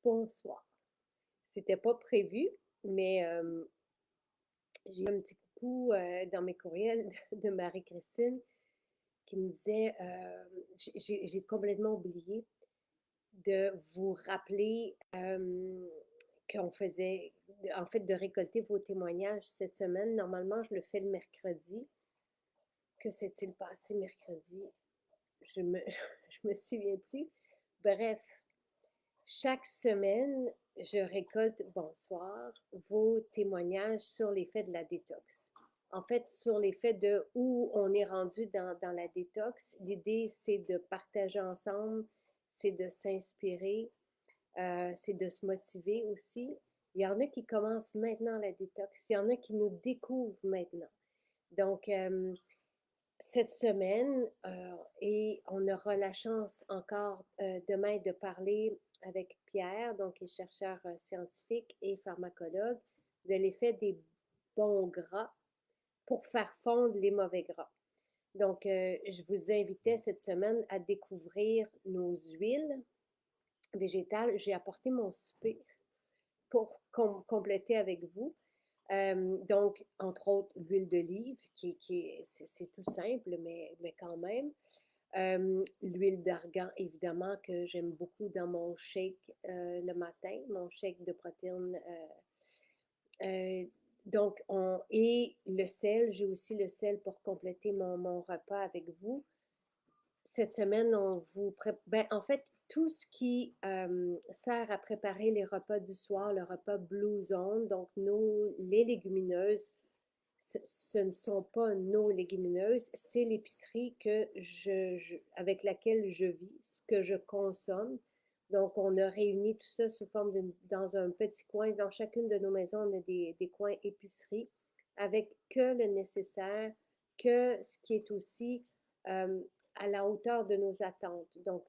Bonsoir. C'était pas prévu, mais j'ai eu un petit coucou dans mes courriels de Marie-Christine qui me disait j'ai complètement oublié de vous rappeler qu'on faisait, en fait, de récolter vos témoignages cette semaine. Normalement, je le fais le mercredi. Que s'est-il passé mercredi? Je me souviens plus. Bref, chaque semaine, je récolte, bonsoir, vos témoignages sur l'effet de la détox. En fait, sur l'effet de où on est rendu dans la détox. L'idée, c'est de partager ensemble, c'est de s'inspirer, c'est de se motiver aussi. Il y en a qui commencent maintenant la détox, il y en a qui nous découvrent maintenant. Donc, cette semaine, et on aura la chance encore demain de parler avec Pierre, donc il est chercheur scientifique et pharmacologue, de l'effet des bons gras pour faire fondre les mauvais gras. Donc, je vous invitais cette semaine à découvrir nos huiles végétales. J'ai apporté mon souper pour compléter avec vous. Donc, entre autres, l'huile d'olive, c'est tout simple, mais quand même. L'huile d'argan, évidemment, que j'aime beaucoup dans mon shake le matin, mon shake de protéines. Donc, et le sel, j'ai aussi le sel pour compléter mon repas avec vous. Cette semaine, on vous prépare, en fait, tout ce qui sert à préparer les repas du soir, le repas Blue Zone, donc les légumineuses, ce ne sont pas nos légumineuses, c'est l'épicerie avec laquelle je vis, ce que je consomme. Donc, on a réuni tout ça sous forme dans un petit coin. Dans chacune de nos maisons, on a des coins épicerie avec que le nécessaire, que ce qui est aussi euh, à la hauteur de nos attentes. Donc,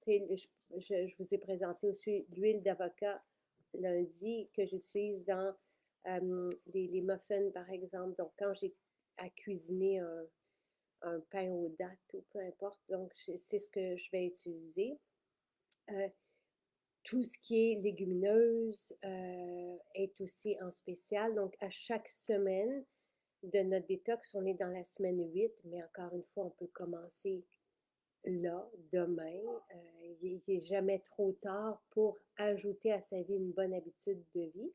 je vous ai présenté aussi l'huile d'avocat lundi que j'utilise dans les muffins, par exemple. Donc, quand j'ai à cuisiner un pain aux dattes ou peu importe, donc c'est ce que je vais utiliser. Euh, tout ce qui est légumineuse est aussi en spécial. Donc, à chaque semaine de notre détox, on est dans la semaine 8, mais encore une fois, on peut commencer là, demain. Il n'est jamais trop tard pour ajouter à sa vie une bonne habitude de vie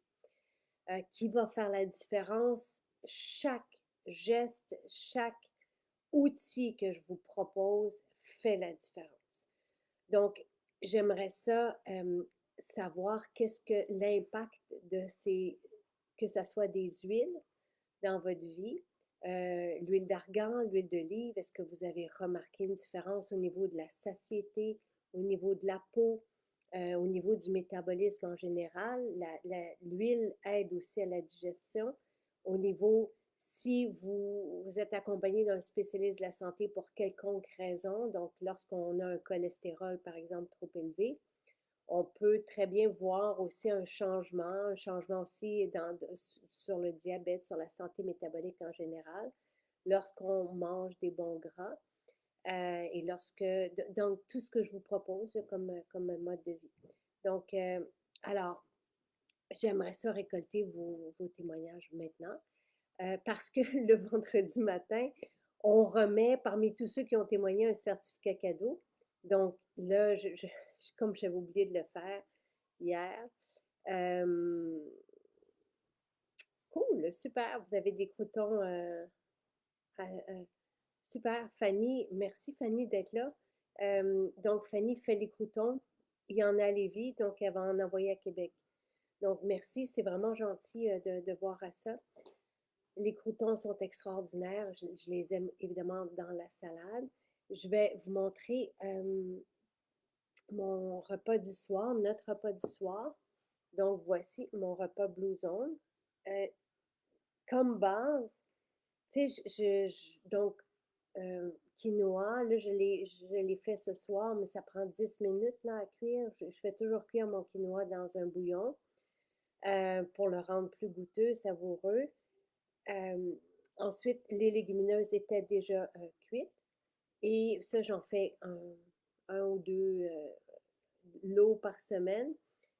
qui va faire la différence. Chaque geste, chaque outil que je vous propose fait la différence. Donc, j'aimerais ça savoir qu'est-ce que l'impact de que ce soit des huiles dans votre vie. L'huile d'argan, l'huile d'olive, est-ce que vous avez remarqué une différence au niveau de la satiété, au niveau de la peau, au niveau du métabolisme en général? L'huile aide aussi à la digestion. Au niveau, si vous êtes accompagné d'un spécialiste de la santé pour quelconque raison, donc lorsqu'on a un cholestérol, par exemple, trop élevé, on peut très bien voir aussi un changement aussi sur le diabète, sur la santé métabolique en général, lorsqu'on mange des bons gras et donc tout ce que je vous propose comme mode de vie. Donc, alors, j'aimerais ça récolter vos témoignages maintenant parce que le vendredi matin, on remet parmi tous ceux qui ont témoigné un certificat cadeau. Donc là, comme j'avais oublié de le faire hier, euh, cool, super, vous avez des croutons. Super, Fanny, merci Fanny d'être là. Donc Fanny fait les croutons, il y en a à Lévis, donc elle va en envoyer à Québec. Donc merci, c'est vraiment gentil de voir à ça. Les croutons sont extraordinaires. Je les aime évidemment dans la salade. Je vais vous montrer mon repas du soir, notre repas du soir. Donc, voici mon repas Blue Zone. Euh, comme base, tu sais, donc, quinoa, là, je l'ai fait ce soir, mais ça prend 10 minutes là, à cuire. Je fais toujours cuire mon quinoa dans un bouillon pour le rendre plus goûteux, savoureux. Euh, Ensuite, les légumineuses étaient déjà cuites et ça, j'en fais un ou deux lots par semaine.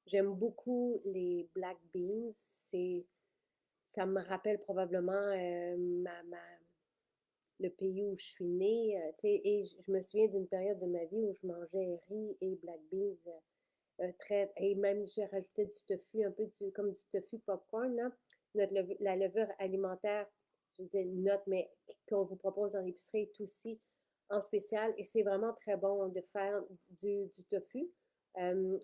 J'aime beaucoup les black beans. Ça me rappelle probablement le pays où je suis née. Tu sais, et je me souviens d'une période de ma vie où je mangeais riz et black beans. Et même j'ai rajouté du tofu, un peu comme du tofu popcorn, là. La levure alimentaire, je disais notre, mais qu'on vous propose dans l'épicerie est aussi en spécial. Et c'est vraiment très bon de faire du tofu. Euh,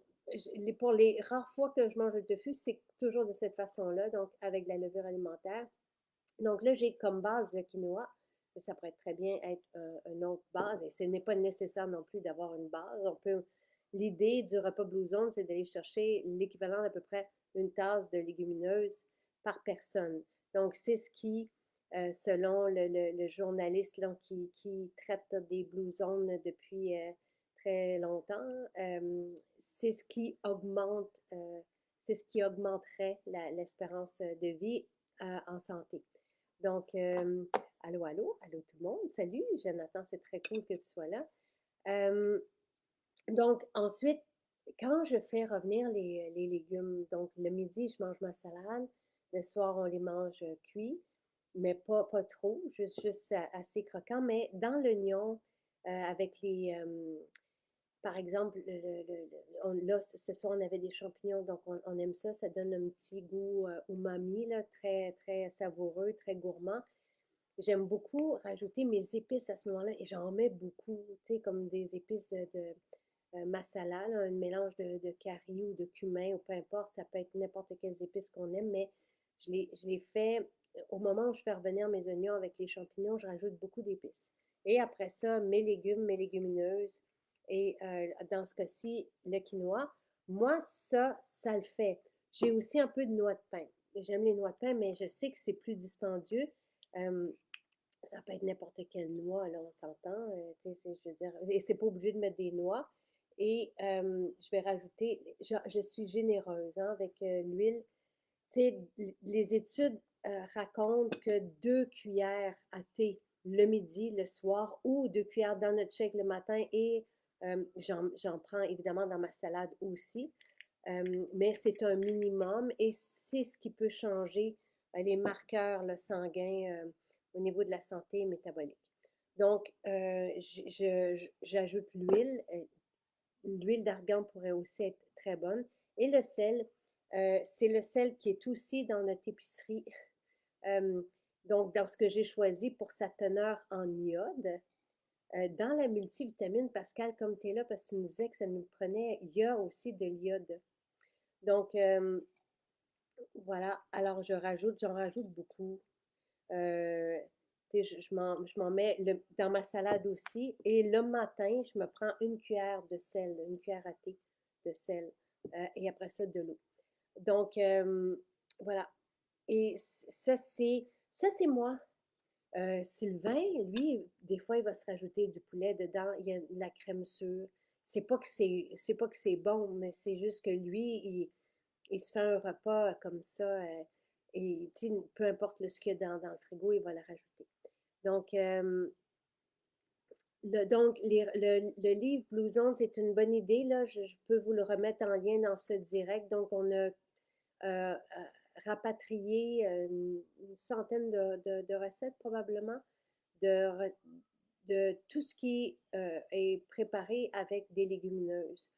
pour les rares fois que je mange le tofu, c'est toujours de cette façon-là, donc avec de la levure alimentaire. Donc là, j'ai comme base le quinoa, mais ça pourrait très bien être une autre base. Et ce n'est pas nécessaire non plus d'avoir une base. L'idée du repas Blue Zone, c'est d'aller chercher l'équivalent d'à peu près une tasse de légumineuses par personne. Donc, c'est ce qui, selon le journaliste là, qui traite des Blue Zones depuis très longtemps, c'est ce qui augmente, c'est ce qui augmenterait l'espérance de vie en santé. Donc, allô, allô, allô tout le monde. Salut, Jonathan, c'est très cool que tu sois là. Euh, donc, ensuite, quand je fais revenir les légumes, donc le midi, je mange ma salade. Le soir, on les mange cuits, mais pas trop, juste assez croquant. Mais dans l'oignon, avec par exemple, là, ce soir, on avait des champignons, donc on aime ça. Ça donne un petit goût umami, là, très, très savoureux, très gourmand. J'aime beaucoup rajouter mes épices à ce moment-là et j'en mets beaucoup, tu sais, comme des épices de masala, là, un mélange de curry ou de cumin ou peu importe, ça peut être n'importe quelles épices qu'on aime, mais je les fais au moment où je fais revenir mes oignons avec les champignons, je rajoute beaucoup d'épices. Et après ça, mes légumes, mes légumineuses et dans ce cas-ci, le quinoa. Moi, ça le fait. J'ai aussi un peu de noix de pain. J'aime les noix de pain, mais je sais que c'est plus dispendieux. Euh, Ça peut être n'importe quelle noix, là, on s'entend. Je veux dire, et c'est pas obligé de mettre des noix. Et je vais rajouter, je suis généreuse hein, avec l'huile. Tu sais, les études racontent que 2 cuillères à thé le midi, le soir, ou 2 cuillères dans notre shake le matin, et j'en prends évidemment dans ma salade aussi. Mais c'est un minimum et c'est ce qui peut changer les marqueurs là, sanguins au niveau de la santé métabolique. Donc, j'ajoute l'huile. L'huile d'argan pourrait aussi être très bonne. Et le sel, c'est le sel qui est aussi dans notre épicerie. Euh, donc, dans ce que j'ai choisi pour sa teneur en iode. Dans la multivitamine, Pascal, comme tu es là, parce que tu me disais que ça nous prenait, il y a aussi de l'iode. Donc, voilà, alors j'en rajoute beaucoup. Euh, je m'en mets dans ma salade aussi. Et le matin, je me prends une cuillère de sel, une cuillère à thé de sel. Et après ça, de l'eau. Donc, voilà. Et ça, c'est moi. Sylvain, lui, des fois, il va se rajouter du poulet dedans. Il y a de la crème sûre. C'est pas que c'est bon, mais c'est juste que lui, il se fait un repas comme ça, et peu importe ce qu'il y a dans le frigo, il va le rajouter. Donc, le livre Blue Zone, c'est une bonne idée. Là. Je peux vous le remettre en lien dans ce direct. Donc, on a rapatrié une centaine de recettes probablement de, de tout ce qui est préparé avec des légumineuses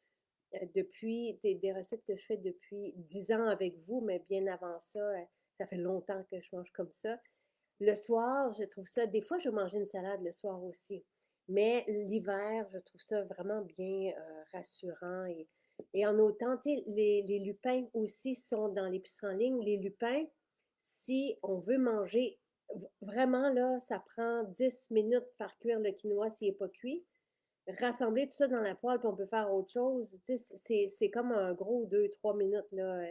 depuis des recettes que je fais depuis 10 ans avec vous, mais bien avant ça, ça fait longtemps que je mange comme ça. Le soir, je trouve ça, des fois, je mange une salade le soir aussi, mais l'hiver, je trouve ça vraiment bien rassurant et en autant, tu sais, les lupins aussi sont dans l'épicerie en ligne. Les lupins, si on veut manger, vraiment là, ça prend 10 minutes de faire cuire le quinoa s'il n'est pas cuit rassembler tout ça dans la poêle, puis on peut faire autre chose. C'est comme un gros 2, 3 minutes là,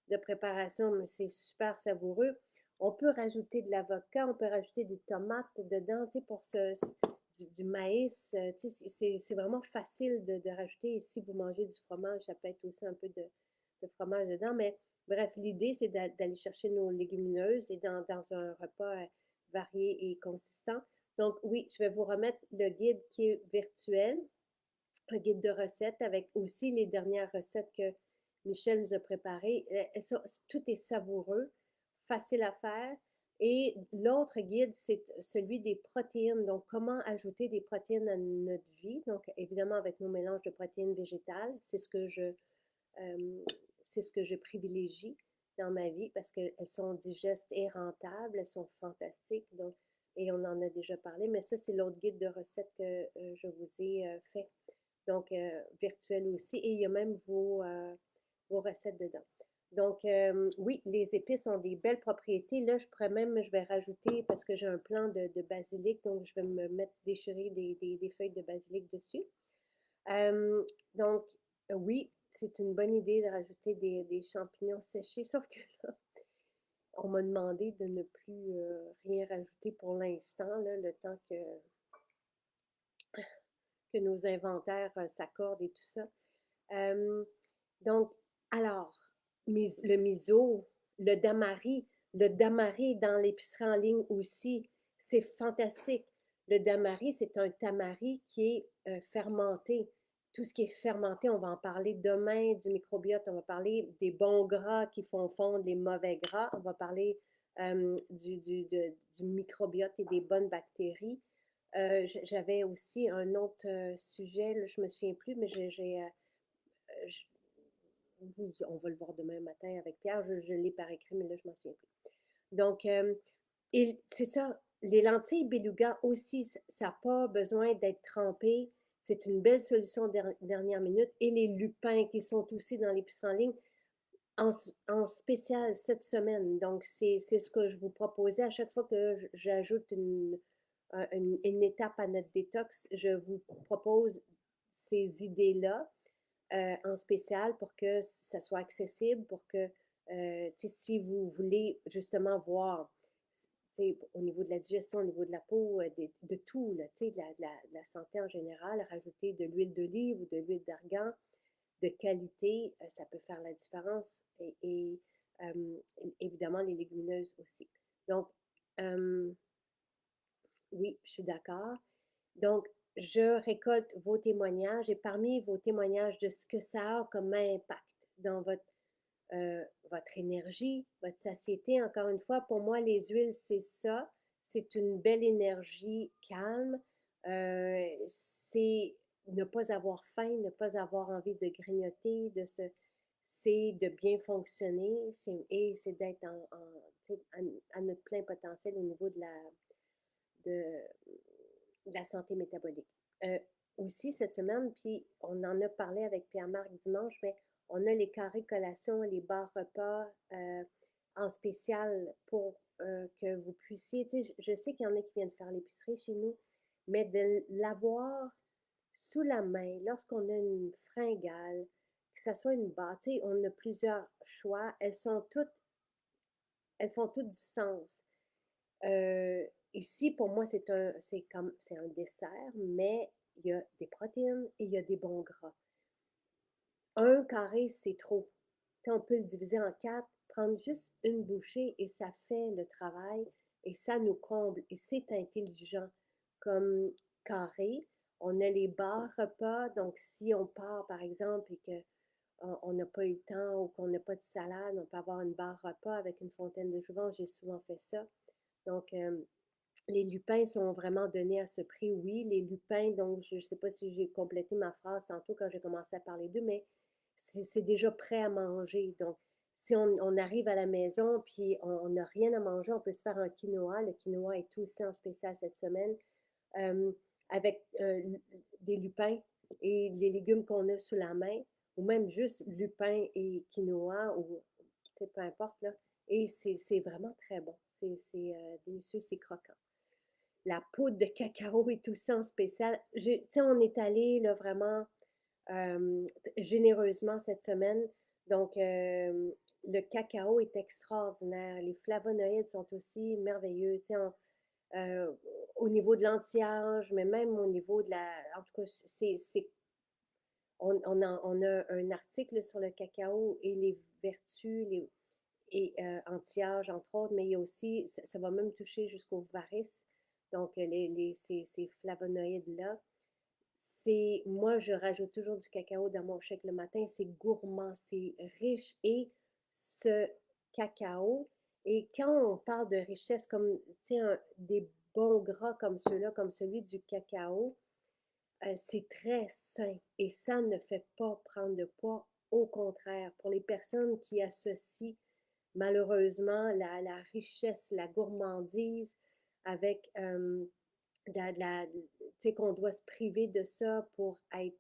de préparation, mais c'est super savoureux. On peut rajouter de l'avocat, on peut rajouter des tomates dedans, pour du maïs. C'est vraiment facile de rajouter. Et si vous mangez du fromage, ça peut être aussi un peu de fromage dedans. Mais bref, l'idée, c'est d'aller chercher nos légumineuses et dans un repas varié et consistant. Donc, oui, je vais vous remettre le guide qui est virtuel, un guide de recettes avec aussi les dernières recettes que Michel nous a préparé. Tout est savoureux, facile à faire. Et l'autre guide, c'est celui des protéines. Donc, comment ajouter des protéines à notre vie. Donc, évidemment, avec nos mélanges de protéines végétales, euh, c'est ce que je privilégie dans ma vie parce qu'elles sont digestes et rentables, elles sont fantastiques. Donc, et on en a déjà parlé, mais ça, c'est l'autre guide de recettes que je vous ai fait. Donc, virtuel aussi. Et il y a même vos recettes dedans. Donc, oui, les épices ont des belles propriétés. Là, je vais rajouter, parce que j'ai un plant de basilic, donc je vais me mettre, déchirer des feuilles de basilic dessus. Euh, donc, oui, c'est une bonne idée de rajouter des champignons séchés, sauf que là, on m'a demandé de ne plus rien rajouter pour l'instant, là, le temps que nos inventaires s'accordent et tout ça. Euh, donc, alors, le miso, le damari dans l'épicerie en ligne aussi, c'est fantastique. Le damari, c'est un tamari qui est fermenté. Tout ce qui est fermenté, on va en parler demain du microbiote, on va parler des bons gras qui font fondre les mauvais gras, on va parler du microbiote et des bonnes bactéries. J'avais aussi un autre sujet, là, je ne me souviens plus, mais je- on va le voir demain matin avec Pierre. Je l'ai par écrit, mais là, je m'en souviens plus. Donc, c'est ça. Les lentilles beluga aussi, ça n'a pas besoin d'être trempé. C'est une belle solution dernière minute. Et les lupins qui sont aussi dans l'épicerie en ligne en spécial cette semaine. Donc, c'est ce que je vous proposais à chaque fois que j'ajoute une étape à notre détox. Je vous propose ces idées-là en spécial pour que ça soit accessible, pour que si vous voulez justement voir au niveau de la digestion, au niveau de la peau, de tout, là, de la santé en général, rajouter de l'huile d'olive ou de l'huile d'argan de qualité, ça peut faire la différence. Évidemment, les légumineuses aussi. Donc, euh, oui, je suis d'accord. Donc, je récolte vos témoignages et parmi vos témoignages de ce que ça a comme impact dans votre énergie, votre satiété, encore une fois, pour moi, les huiles, c'est ça. C'est une belle énergie calme. C'est ne pas avoir faim, ne pas avoir envie de grignoter, c'est de bien fonctionner et c'est d'être à notre plein potentiel au niveau de, de la santé métabolique. Euh, Aussi, cette semaine, puis on en a parlé avec Pierre-Marc dimanche, mais on a les carrés collations, les bars repas en spécial pour que vous puissiez, je sais qu'il y en a qui viennent faire l'épicerie chez nous, mais de l'avoir sous la main lorsqu'on a une fringale, que ce soit une barre, on a plusieurs choix, elles font toutes du sens. Euh, Ici, pour moi, c'est un dessert, mais il y a des protéines et il y a des bons gras. Un carré, c'est trop. On peut le diviser en quatre, prendre juste une bouchée et ça fait le travail et ça nous comble et c'est intelligent comme carré. On a les bars repas, donc si on part par exemple et que on n'a pas eu le temps ou qu'on n'a pas de salade, on peut avoir une barre repas avec une fontaine de jouvence. J'ai souvent fait ça. Donc, les lupins sont vraiment donnés à ce prix, oui. Les lupins, donc, je ne sais pas si j'ai complété ma phrase tantôt quand j'ai commencé à parler d'eux, mais c'est déjà prêt à manger. Donc, si on arrive à la maison puis on n'a rien à manger, on peut se faire un quinoa. Le quinoa est aussi en spécial cette semaine euh, avec des lupins et les légumes qu'on a sous la main, ou même juste lupins et quinoa, ou peu importe, là. Et c'est vraiment très bon. C'est délicieux, c'est croquant. La poudre de cacao et tout ça en spécial. On est allé là, vraiment euh, généreusement cette semaine. Donc, le cacao est extraordinaire. Les flavonoïdes sont aussi merveilleux. Euh, Au niveau de l'anti-âge, mais même au niveau de la... En tout cas, on a un article sur le cacao et les vertus anti-âge, entre autres, mais il y a aussi, ça va même toucher jusqu'aux varices. Donc, ces flavonoïdes-là, moi, je rajoute toujours du cacao dans mon shake le matin. C'est gourmand, c'est riche et ce cacao, et quand on parle de richesse comme, tu sais, des bons gras comme ceux-là, comme celui du cacao, c'est très sain et ça ne fait pas prendre de poids. Au contraire, pour les personnes qui associent malheureusement la richesse, la gourmandise avec tu sais, qu'on doit se priver de ça pour être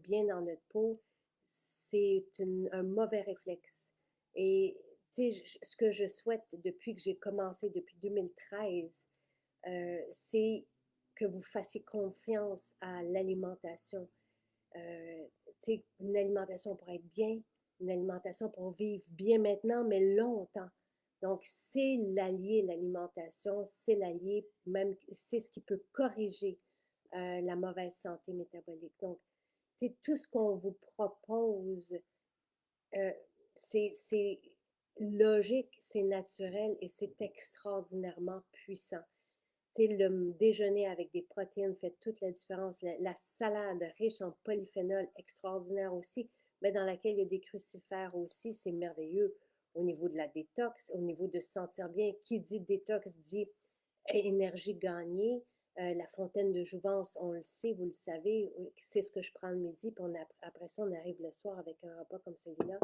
bien dans notre peau, c'est un mauvais réflexe. Et tu sais, ce que je souhaite depuis que j'ai commencé, depuis 2013, c'est que vous fassiez confiance à l'alimentation. Tu sais, une alimentation pour être bien, une alimentation pour vivre bien maintenant, mais longtemps. Donc, c'est l'allié, l'alimentation, c'est l'allié, même c'est ce qui peut corriger la mauvaise santé métabolique. Donc, tu sais, tout ce qu'on vous propose, euh, c'est logique, c'est naturel et c'est extraordinairement puissant. Tu sais, le déjeuner avec des protéines fait toute la différence. La salade riche en polyphénol, extraordinaire aussi, mais dans laquelle il y a des crucifères aussi, c'est merveilleux au niveau de la détox, au niveau de se sentir bien. Qui dit détox dit énergie gagnée. La fontaine de jouvence, on le sait, vous le savez, c'est ce que je prends le midi, puis après ça, on arrive le soir avec un repas comme celui-là.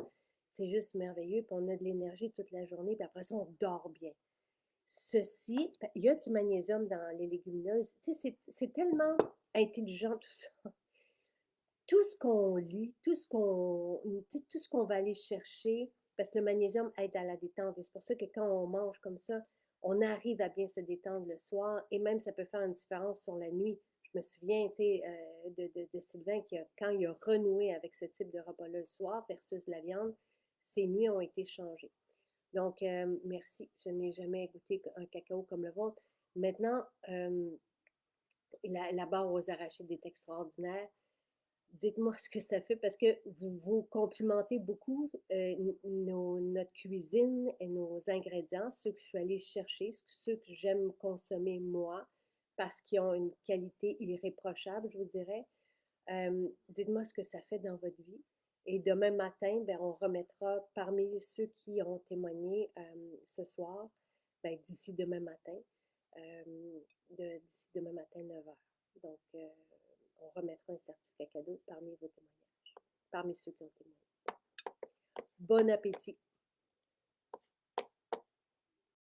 C'est juste merveilleux, puis on a de l'énergie toute la journée, puis après ça, on dort bien. Ceci, il y a du magnésium dans les légumineuses. Tu sais, c'est tellement intelligent tout ça. Tout ce qu'on lit, tout ce qu'on va aller chercher, parce que le magnésium aide à la détente. Et c'est pour ça que quand on mange comme ça, on arrive à bien se détendre le soir et même ça peut faire une différence sur la nuit. Je me souviens, tu sais, de Sylvain qui quand il a renoué avec ce type de repas-là le soir versus la viande, ses nuits ont été changées. Donc, merci. Je n'ai jamais goûté un cacao comme le vôtre. Maintenant, la barre aux arachides est extraordinaire. Dites-moi ce que ça fait parce que vous complimentez beaucoup notre cuisine et nos ingrédients, ceux que je suis allée chercher, ceux que j'aime consommer moi, parce qu'ils ont une qualité irréprochable, je vous dirais. Dites-moi ce que ça fait dans votre vie. Et demain matin, ben, on remettra parmi ceux qui ont témoigné ce soir, ben, d'ici demain matin, d'ici demain matin 9 heures. Donc, on remettra un certificat cadeau parmi vos témoignages, parmi ceux qui ont témoigné. Bon appétit!